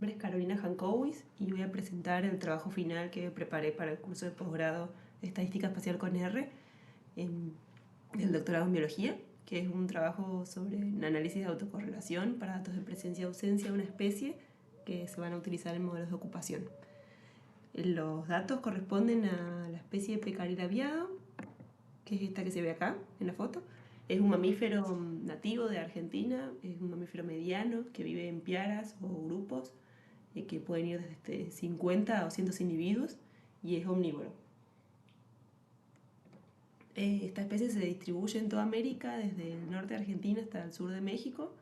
nombre es Carolina Jankowitz y voy a presentar el trabajo final que preparé para el curso de posgrado de Estadística Espacial con R del doctorado en Biología, que es un trabajo sobre un análisis de autocorrelación para datos de presencia y ausencia de una especie que se van a utilizar en modelos de ocupación. Los datos corresponden a la especie Pecaril aviado, que es esta que se ve acá en la foto. Es un mamífero nativo de Argentina, es un mamífero mediano que vive en piaras o grupos que pueden ir desde 50 a 200 individuos y es omnívoro. Esta especie se distribuye en toda América, desde el norte de Argentina hasta el sur de México,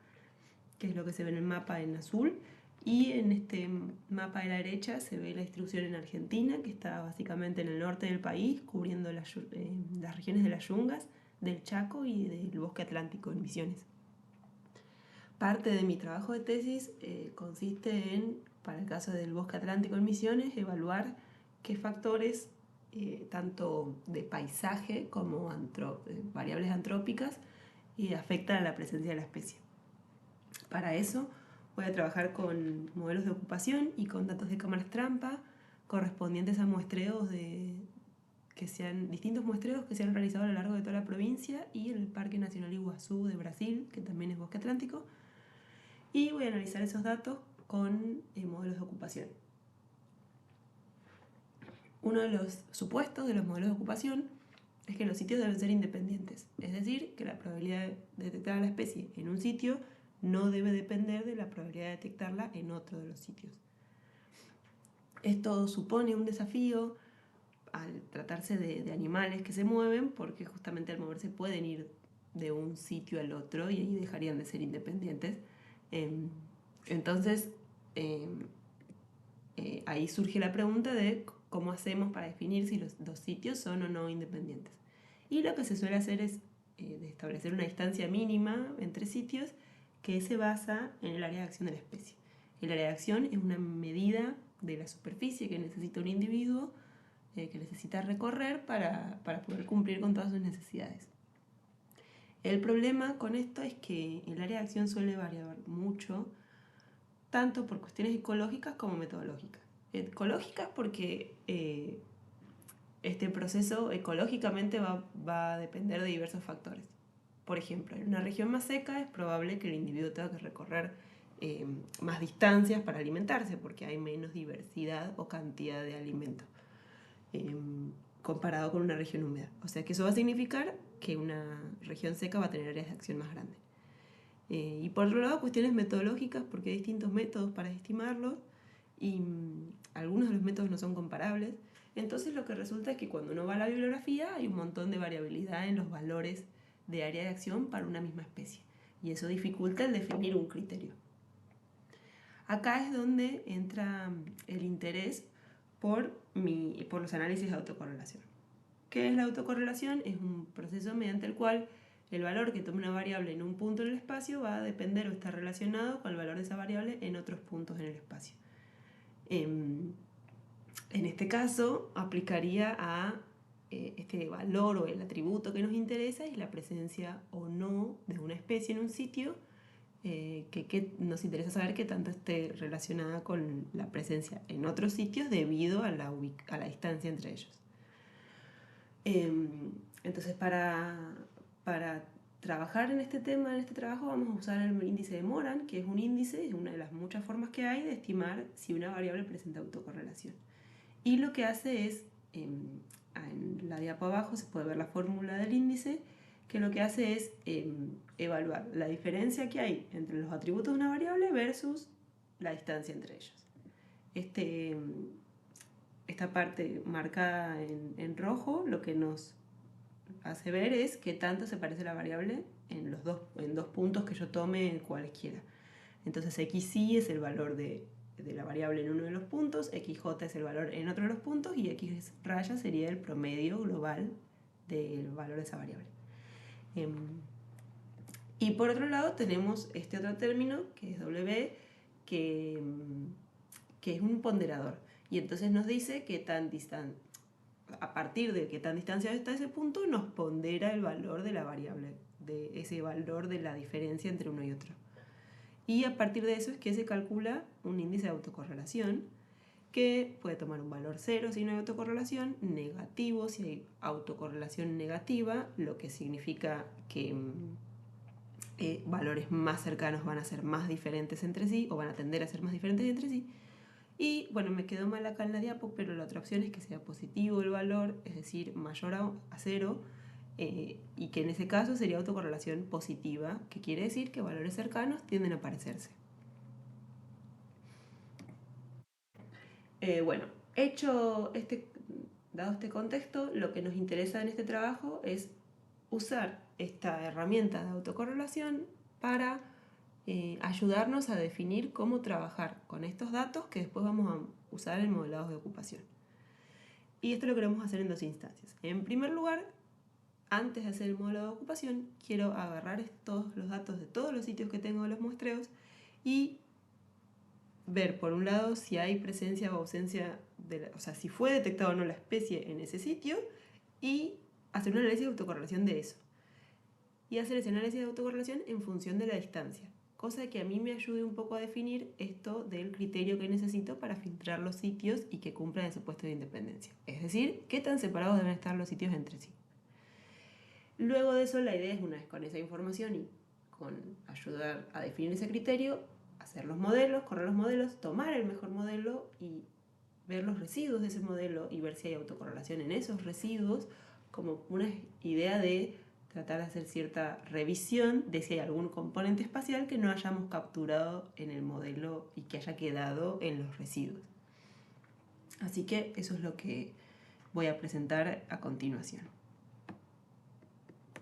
que es lo que se ve en el mapa en azul. Y en este mapa de la derecha se ve la distribución en Argentina, que está básicamente en el norte del país, cubriendo las regiones de las yungas, del Chaco y del bosque atlántico en Misiones. Parte de mi trabajo de tesis consiste en, para el caso del bosque atlántico en Misiones, evaluar qué factores, tanto de paisaje como variables antrópicas, afectan a la presencia de la especie. Para eso voy a trabajar con modelos de ocupación y con datos de cámaras trampa correspondientes a muestreos distintos muestreos que se han realizado a lo largo de toda la provincia y en el Parque Nacional Iguazú de Brasil, que también es bosque atlántico, y voy a analizar esos datos con modelos de ocupación. Uno de los supuestos de los modelos de ocupación es que los sitios deben ser independientes, es decir, que la probabilidad de detectar a la especie en un sitio no debe depender de la probabilidad de detectarla en otro de los sitios. Esto supone un desafío al tratarse de animales que se mueven, porque justamente al moverse pueden ir de un sitio al otro y ahí dejarían de ser independientes. Entonces, ahí surge la pregunta de cómo hacemos para definir si los dos sitios son o no independientes. Y lo que se suele hacer es establecer una distancia mínima entre sitios que se basa en el área de acción de la especie. El área de acción es una medida de la superficie que necesita un individuo que necesita recorrer para poder cumplir con todas sus necesidades. El problema con esto es que el área de acción suele variar mucho, tanto por cuestiones ecológicas como metodológicas. Ecológicas porque este proceso ecológicamente va a depender de diversos factores. Por ejemplo, en una región más seca es probable que el individuo tenga que recorrer más distancias para alimentarse porque hay menos diversidad o cantidad de alimento comparado con una región húmeda. O sea que eso va a significar que una región seca va a tener áreas de acción más grandes. Y por otro lado, cuestiones metodológicas, porque hay distintos métodos para estimarlo y algunos de los métodos no son comparables. Entonces lo que resulta es que cuando uno va a la bibliografía hay un montón de variabilidad en los valores de área de acción para una misma especie. Y eso dificulta el definir un criterio. Acá es donde entra el interés por los análisis de autocorrelación. ¿Qué es la autocorrelación? Es un proceso mediante el cual el valor que toma una variable en un punto en el espacio va a depender o estar relacionado con el valor de esa variable en otros puntos en el espacio. En este caso, aplicaría a este valor o el atributo que nos interesa es la presencia o no de una especie en un sitio que nos interesa saber qué tanto esté relacionada con la presencia en otros sitios debido a la distancia entre ellos. Entonces, para trabajar en este tema, en este trabajo, vamos a usar el índice de Moran, que es un índice, es una de las muchas formas que hay de estimar si una variable presenta autocorrelación. Y lo que hace es, en la diapo abajo se puede ver la fórmula del índice, que lo que hace es evaluar la diferencia que hay entre los atributos de una variable versus la distancia entre ellos. Esta parte marcada en rojo lo que nos hace ver es qué tanto se parece la variable en dos puntos que yo tome cualesquiera. Entonces xy es el valor de la variable en uno de los puntos, xj es el valor en otro de los puntos y x raya sería el promedio global del valor de esa variable. Y por otro lado tenemos este otro término que es w, que es un ponderador. Y entonces nos dice que a partir de qué tan distanciado está ese punto, nos pondera el valor de la variable, de ese valor de la diferencia entre uno y otro. Y a partir de eso es que se calcula un índice de autocorrelación que puede tomar un valor 0 si no hay autocorrelación, negativo si hay autocorrelación negativa, lo que significa que valores más cercanos van a ser más diferentes entre sí o van a tender a ser más diferentes entre sí. Y bueno, me quedó mal acá en la diapo, pero la otra opción es que sea positivo el valor, es decir, mayor a 0, y que en ese caso sería autocorrelación positiva, que quiere decir que valores cercanos tienden a parecerse. Bueno, dado este contexto, lo que nos interesa en este trabajo es usar esta herramienta de autocorrelación para ayudarnos a definir cómo trabajar con estos datos que después vamos a usar en modelados de ocupación. Y esto lo queremos hacer en dos instancias. En primer lugar, antes de hacer el modelo de ocupación, quiero agarrar todos los datos de todos los sitios que tengo de los muestreos y ver, por un lado, si hay presencia o ausencia, o sea, si fue detectada o no la especie en ese sitio, y hacer un análisis de autocorrelación de eso. Y hacer ese análisis de autocorrelación en función de la distancia, cosa que a mí me ayude un poco a definir esto del criterio que necesito para filtrar los sitios y que cumplan el supuesto de independencia. Es decir, qué tan separados deben estar los sitios entre sí. Luego de eso, la idea es, una vez con esa información y con ayudar a definir ese criterio, hacer los modelos, correr los modelos, tomar el mejor modelo y ver los residuos de ese modelo y ver si hay autocorrelación en esos residuos, como una idea de tratar de hacer cierta revisión de si hay algún componente espacial que no hayamos capturado en el modelo y que haya quedado en los residuos. Así que eso es lo que voy a presentar a continuación.